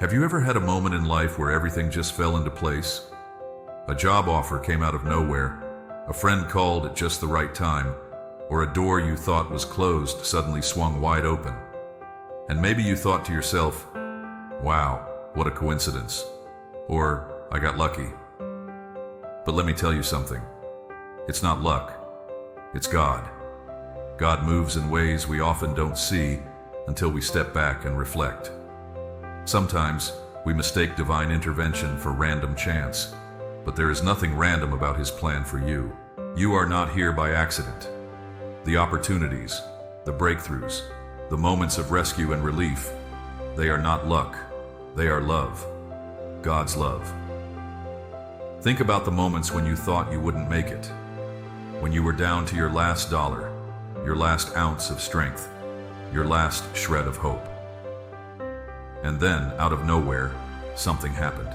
Have you ever had a moment in life where everything just fell into place? A job offer came out of nowhere, a friend called at just the right time, or a door you thought was closed suddenly swung wide open. And maybe you thought to yourself, wow, what a coincidence. Or, I got lucky. But let me tell you something. It's not luck. It's God. God moves in ways we often don't see until we step back and reflect. Sometimes we mistake divine intervention for random chance, but there is nothing random about His plan for you. You are not here by accident. The opportunities, the breakthroughs, the moments of rescue and relief, they are not luck. They are love. God's love. Think about the moments when you thought you wouldn't make it, when you were down to your last dollar, your last ounce of strength, your last shred of hope. And then, out of nowhere, something happened.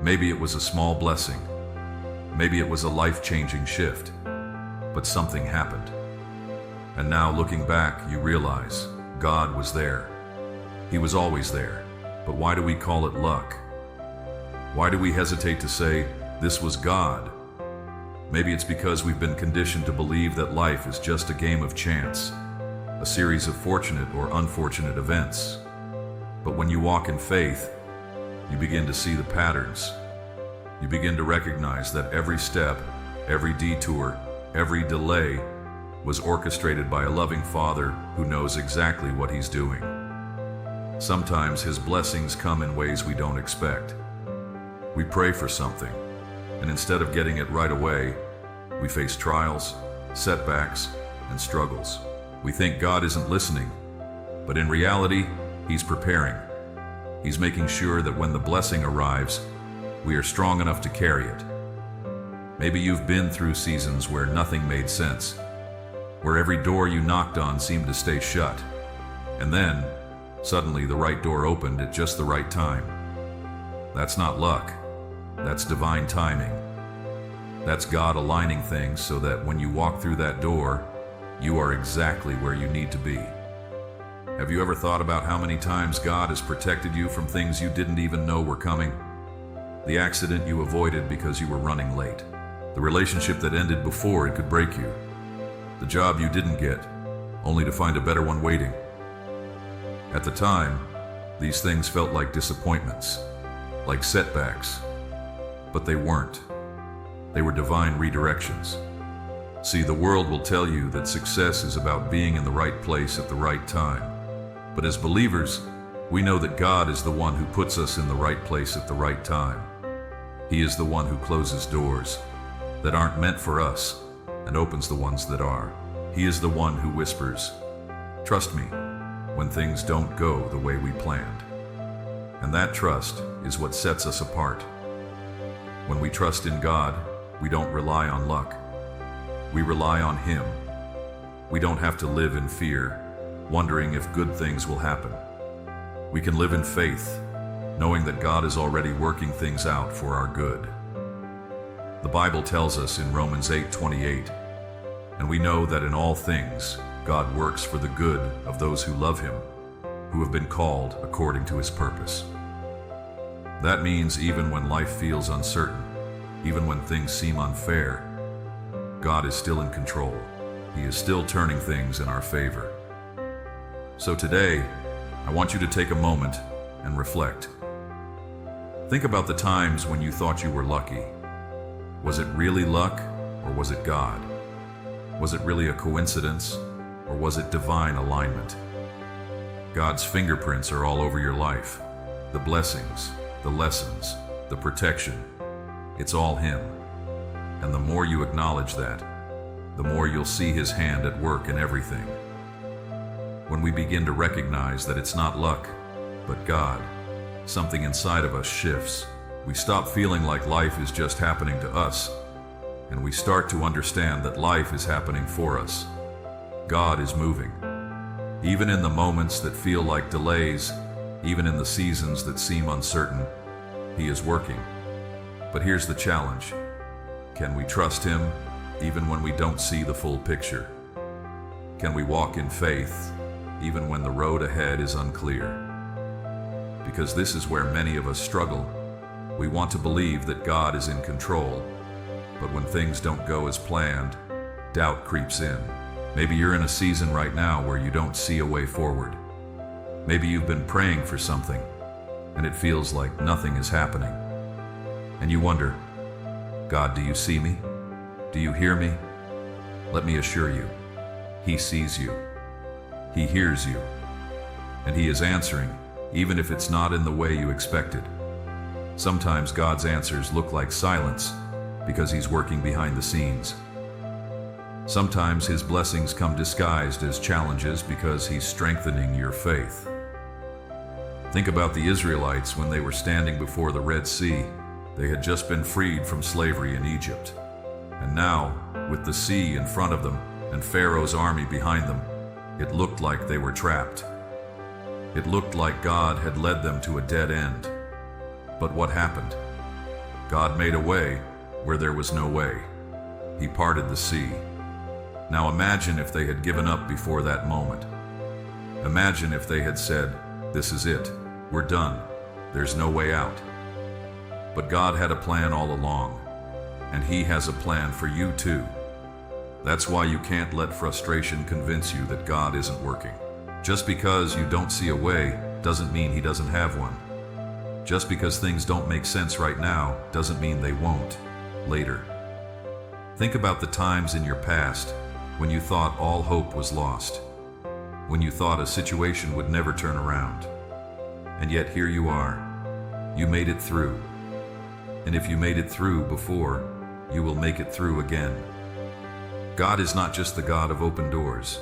Maybe it was a small blessing. Maybe it was a life-changing shift. But something happened. And now, looking back, you realize God was there. He was always there. But why do we call it luck? Why do we hesitate to say, this was God? Maybe it's because we've been conditioned to believe that life is just a game of chance, a series of fortunate or unfortunate events. But when you walk in faith, you begin to see the patterns. You begin to recognize that every step, every detour, every delay was orchestrated by a loving Father who knows exactly what He's doing. Sometimes His blessings come in ways we don't expect. We pray for something, and instead of getting it right away, we face trials, setbacks, and struggles. We think God isn't listening, but in reality, He's preparing. He's making sure that when the blessing arrives, we are strong enough to carry it. Maybe you've been through seasons where nothing made sense, where every door you knocked on seemed to stay shut, and then, suddenly the right door opened at just the right time. That's not luck. That's divine timing. That's God aligning things so that when you walk through that door, you are exactly where you need to be. Have you ever thought about how many times God has protected you from things you didn't even know were coming? The accident you avoided because you were running late. The relationship that ended before it could break you. The job you didn't get, only to find a better one waiting. At the time, these things felt like disappointments, like setbacks, but they weren't. They were divine redirections. See, the world will tell you that success is about being in the right place at the right time. But as believers, we know that God is the one who puts us in the right place at the right time. He is the one who closes doors that aren't meant for us and opens the ones that are. He is the one who whispers, "Trust me," when things don't go the way we planned. And that trust is what sets us apart. When we trust in God, we don't rely on luck. We rely on Him. We don't have to live in fear, wondering if good things will happen. We can live in faith, knowing that God is already working things out for our good. The Bible tells us in Romans 8:28, and we know that in all things God works for the good of those who love Him, who have been called according to His purpose. That means even when life feels uncertain, even when things seem unfair, God is still in control. He is still turning things in our favor. So today, I want you to take a moment and reflect. Think about the times when you thought you were lucky. Was it really luck, or was it God? Was it really a coincidence, or was it divine alignment? God's fingerprints are all over your life. The blessings, the lessons, the protection. It's all Him. And the more you acknowledge that, the more you'll see His hand at work in everything. When we begin to recognize that it's not luck, but God, something inside of us shifts. We stop feeling like life is just happening to us, and we start to understand that life is happening for us. God is moving. Even in the moments that feel like delays, even in the seasons that seem uncertain, He is working. But here's the challenge. Can we trust Him even when we don't see the full picture? Can we walk in faith even when the road ahead is unclear? because this is where many of us struggle. We want to believe that God is in control, but when things don't go as planned, doubt creeps in. Maybe you're in a season right now where you don't see a way forward. Maybe you've been praying for something, and it feels like nothing is happening. And you wonder, God, do you see me? Do you hear me? Let me assure you, He sees you. He hears you. And He is answering, even if it's not in the way you expected. Sometimes God's answers look like silence because He's working behind the scenes. Sometimes His blessings come disguised as challenges because He's strengthening your faith. Think about the Israelites when they were standing before the Red Sea. They had just been freed from slavery in Egypt. And now, with the sea in front of them and Pharaoh's army behind them, it looked like they were trapped. It looked like God had led them to a dead end. But what happened? God made a way where there was no way. He parted the sea. Now imagine if they had given up before that moment. Imagine if they had said, "This is it. We're done. There's no way out." But God had a plan all along, and He has a plan for you too. That's why you can't let frustration convince you that God isn't working. Just because you don't see a way doesn't mean He doesn't have one. Just because things don't make sense right now doesn't mean they won't later. Think about the times in your past when you thought all hope was lost, when you thought a situation would never turn around. And yet here you are. You made it through. And if you made it through before, you will make it through again. God is not just the God of open doors.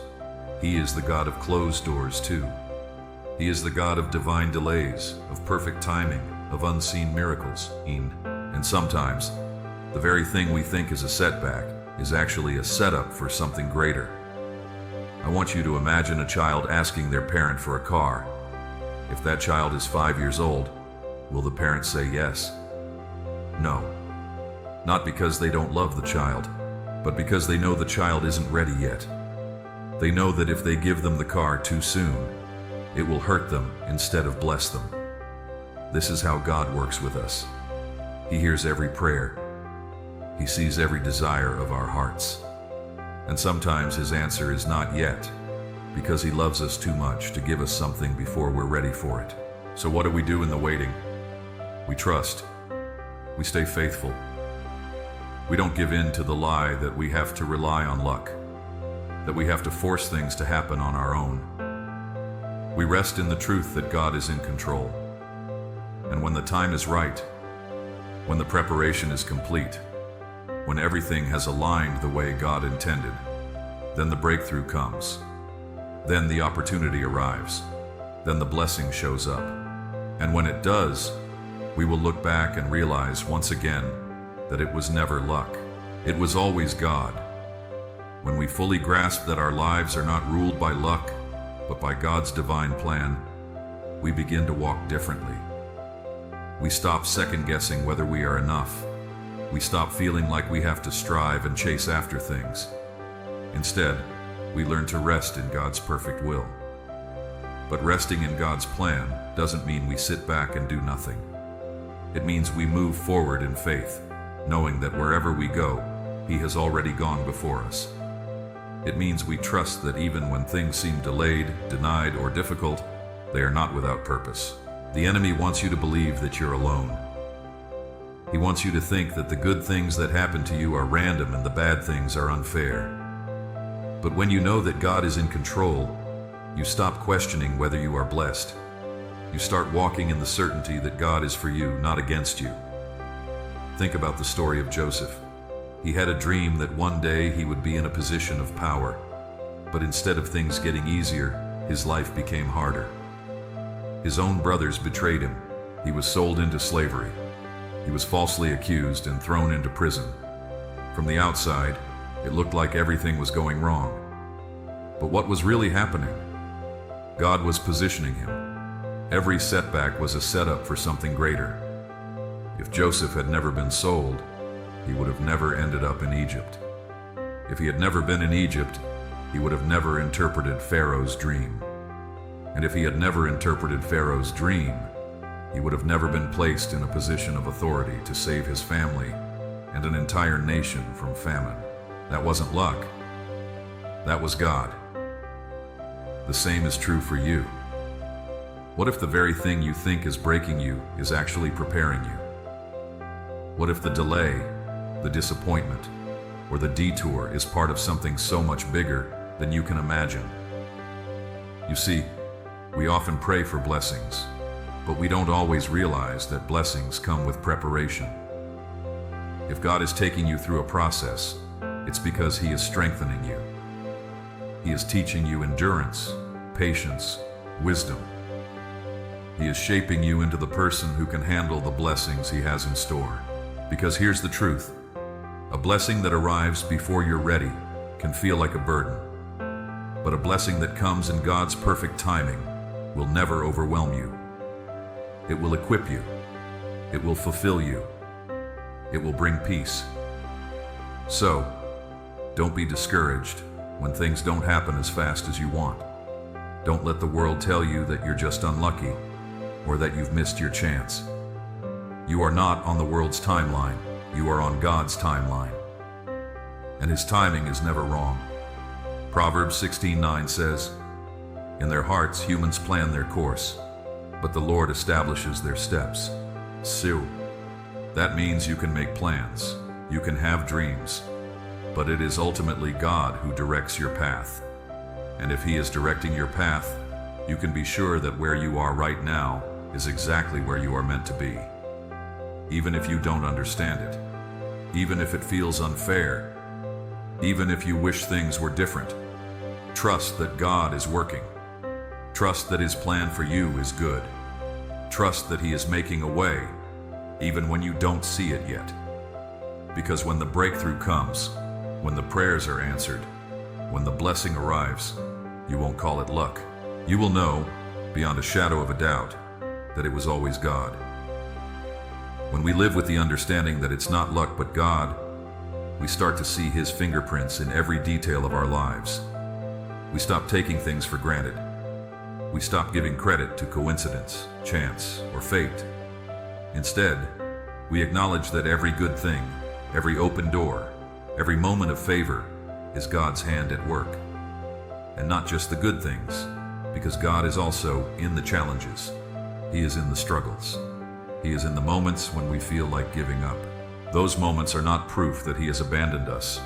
He is the God of closed doors too. He is the God of divine delays, of perfect timing, of unseen miracles. And sometimes, the very thing we think is a setback is actually a setup for something greater. I want you to imagine a child asking their parent for a car. If that child is 5 years old, will the parent say yes? No. Not because they don't love the child, but because they know the child isn't ready yet. They know that if they give them the car too soon, it will hurt them instead of bless them. This is how God works with us. He hears every prayer. He sees every desire of our hearts. And sometimes His answer is not yet, because He loves us too much to give us something before we're ready for it. So what do we do in the waiting? We trust. We stay faithful. We don't give in to the lie that we have to rely on luck, that we have to force things to happen on our own. We rest in the truth that God is in control. And when the time is right, when the preparation is complete, when everything has aligned the way God intended, then the breakthrough comes. Then the opportunity arrives. Then the blessing shows up. And when it does, we will look back and realize once again that it was never luck. It was always God. When we fully grasp that our lives are not ruled by luck, but by God's divine plan, we begin to walk differently. We stop second-guessing whether we are enough. We stop feeling like we have to strive and chase after things. Instead, we learn to rest in God's perfect will. But resting in God's plan doesn't mean we sit back and do nothing. It means we move forward in faith, knowing that wherever we go, He has already gone before us. It means we trust that even when things seem delayed, denied, or difficult, they are not without purpose. The enemy wants you to believe that you're alone. He wants you to think that the good things that happen to you are random and the bad things are unfair. But when you know that God is in control, you stop questioning whether you are blessed. You start walking in the certainty that God is for you, not against you. Think about the story of Joseph. He had a dream that one day he would be in a position of power, but instead of things getting easier, his life became harder. His own brothers betrayed him. He was sold into slavery. He was falsely accused and thrown into prison. From the outside, it looked like everything was going wrong. But what was really happening? God was positioning him. Every setback was a setup for something greater. If Joseph had never been sold, he would have never ended up in Egypt. If he had never been in Egypt, he would have never interpreted Pharaoh's dream. And if he had never interpreted Pharaoh's dream, he would have never been placed in a position of authority to save his family and an entire nation from famine. That wasn't luck. That was God. The same is true for you. What if the very thing you think is breaking you is actually preparing you? What if the delay, the disappointment, or the detour is part of something so much bigger than you can imagine? You see, we often pray for blessings, but we don't always realize that blessings come with preparation. If God is taking you through a process, it's because He is strengthening you. He is teaching you endurance, patience, wisdom. He is shaping you into the person who can handle the blessings He has in store. Because here's the truth: a blessing that arrives before you're ready can feel like a burden. But a blessing that comes in God's perfect timing will never overwhelm you. It will equip you. It will fulfill you. It will bring peace. So, don't be discouraged when things don't happen as fast as you want. Don't let the world tell you that you're just unlucky or that you've missed your chance. You are not on the world's timeline. You are on God's timeline. And His timing is never wrong. Proverbs 16:9 says, "In their hearts humans plan their course, but the Lord establishes their steps." So, that means you can make plans, you can have dreams, but it is ultimately God who directs your path. And if He is directing your path, you can be sure that where you are right now is exactly where you are meant to be. Even if you don't understand it, even if it feels unfair, even if you wish things were different, trust that God is working. Trust that His plan for you is good. Trust that He is making a way, even when you don't see it yet. Because when the breakthrough comes, when the prayers are answered, when the blessing arrives, you won't call it luck. You will know, beyond a shadow of a doubt, that it was always God. When we live with the understanding that it's not luck but God, we start to see His fingerprints in every detail of our lives. We stop taking things for granted. We stop giving credit to coincidence, chance, or fate. Instead, we acknowledge that every good thing, every open door, every moment of favor is God's hand at work. And not just the good things, because God is also in the challenges. He is in the struggles. He is in the moments when we feel like giving up. Those moments are not proof that He has abandoned us.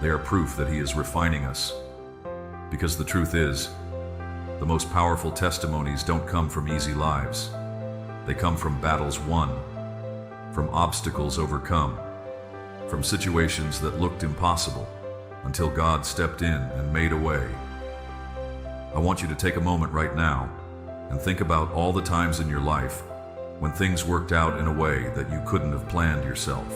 They are proof that He is refining us. Because the truth is, the most powerful testimonies don't come from easy lives. They come from battles won, from obstacles overcome, from situations that looked impossible until God stepped in and made a way. I want you to take a moment right now and think about all the times in your life when things worked out in a way that you couldn't have planned yourself.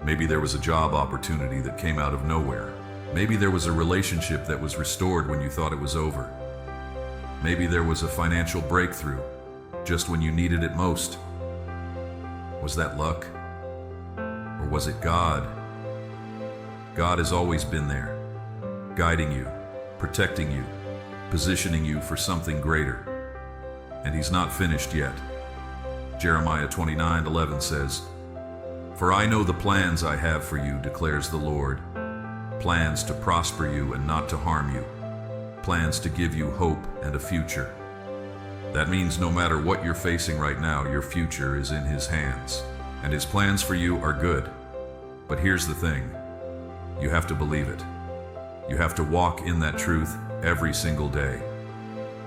Maybe there was a job opportunity that came out of nowhere. Maybe there was a relationship that was restored when you thought it was over. Maybe there was a financial breakthrough just when you needed it most. Was that luck? Or was it God? God has always been there, guiding you, protecting you, positioning you for something greater. And He's not finished yet. Jeremiah 29:11 says, "For I know the plans I have for you, declares the Lord, plans to prosper you and not to harm you, plans to give you hope and a future." That means no matter what you're facing right now, your future is in His hands, and His plans for you are good. But here's the thing, you have to believe it. You have to walk in that truth every single day.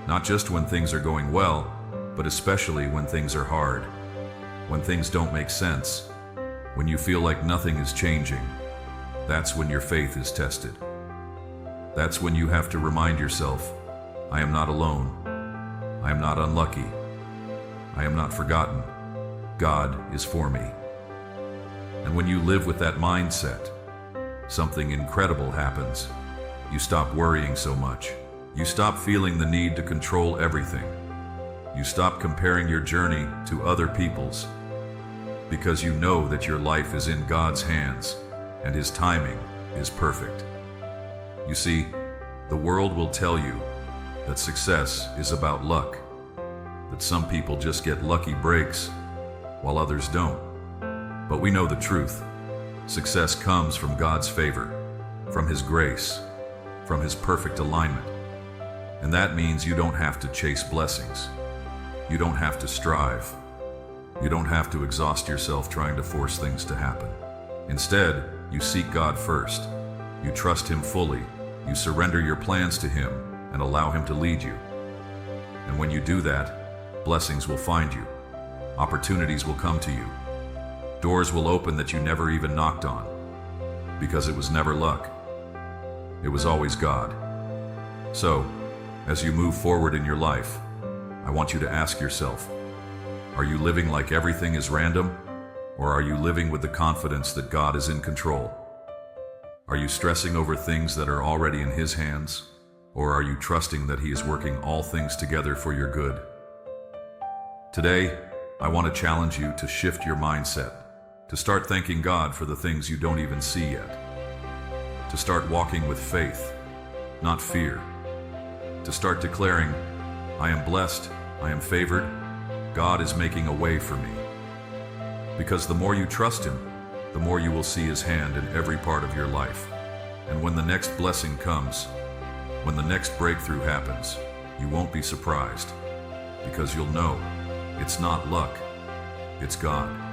Not just when things are going well, but especially when things are hard, when things don't make sense, when you feel like nothing is changing. That's when your faith is tested. That's when you have to remind yourself, I am not alone. I am not unlucky. I am not forgotten. God is for me. And when you live with that mindset, something incredible happens. You stop worrying so much. You stop feeling the need to control everything. You stop comparing your journey to other people's, because you know that your life is in God's hands and His timing is perfect. You see, the world will tell you that success is about luck, that but some people just get lucky breaks, while others don't. But we know the truth. Success comes from God's favor, from His grace, from His perfect alignment. And that means you don't have to chase blessings. You don't have to strive. You don't have to exhaust yourself trying to force things to happen. Instead, you seek God first. You trust Him fully. You surrender your plans to Him and allow Him to lead you. And when you do that, blessings will find you. Opportunities will come to you. Doors will open that you never even knocked on. Because it was never luck. It was always God. So, as you move forward in your life, I want you to ask yourself, are you living like everything is random? Or are you living with the confidence that God is in control? Are you stressing over things that are already in His hands? Or are you trusting that He is working all things together for your good? Today, I want to challenge you to shift your mindset, to start thanking God for the things you don't even see yet, to start walking with faith, not fear, to start declaring, I am blessed, I am favored, God is making a way for me. Because the more you trust Him, the more you will see His hand in every part of your life. And when the next blessing comes, when the next breakthrough happens, you won't be surprised, because you'll know it's not luck, it's God.